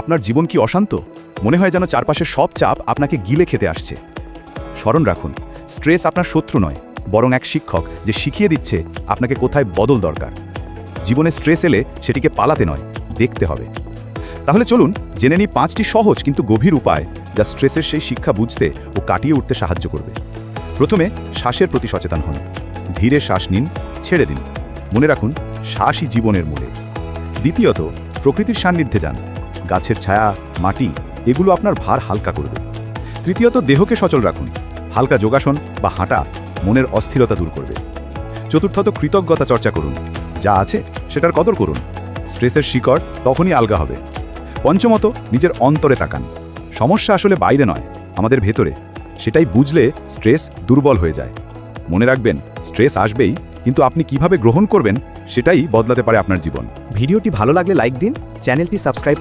আপনার জীবন কি অশান্ত? মনে হয় যেন চারপাশে সব চাপ আপনাকে গিলে খেতে আসছে। স্মরণ রাখুন, স্ট্রেস আপনার শত্রু নয়, বরং এক শিক্ষক যে শিখিয়ে দিচ্ছে আপনাকে কোথায় বদল দরকার। জীবনে স্ট্রেস এলে সেটিকে পালাতে নয়, দেখতে হবে। তাহলে চলুন জেনে নিই 5টি সহজ কিন্তু গভীর উপায় যা স্ট্রেসের সেই শিক্ষা বুঝতে ও কাটিয়ে উঠতে সাহায্য করবে। প্রথমে, শ্বাসের প্রতি সচেতন হন। ধীরে শ্বাস নিন, ছেড়ে দিন। মনে রাখুন, শ্বাসই জীবনের মূলে। দ্বিতীয়ত, প্রকৃতির সান্নিধ্যে যান। গাছের ছায়া, মাটি এগুলো আপনার ভার হালকা করবে। তৃতীয়ত, দেহকে সচল রাখুন। হালকা যোগাসন বা হাঁটা মনের অস্থিরতা দূর করবে। চতুর্থত, কৃতজ্ঞতা চর্চা করুন। যা আছে সেটার কদর করুন। স্ট্রেসের শিকড় তখনই আলগা হবে। পঞ্চমত, নিজের অন্তরে তাকান। সমস্যা আসলে বাইরে নয়, আমাদের ভেতরে। সেটাই বুঝলে স্ট্রেস দুর্বল হয়ে যায়। মনে রাখবেন, স্ট্রেস আসবেই, কিন্তু আপনি কিভাবে গ্রহণ করবেন সেটাই বদলাতে পারে আপনার জীবন। ভিডিওটি ভালো লাগলে লাইক দিন, চ্যানেলটি সাবস্ক্রাইব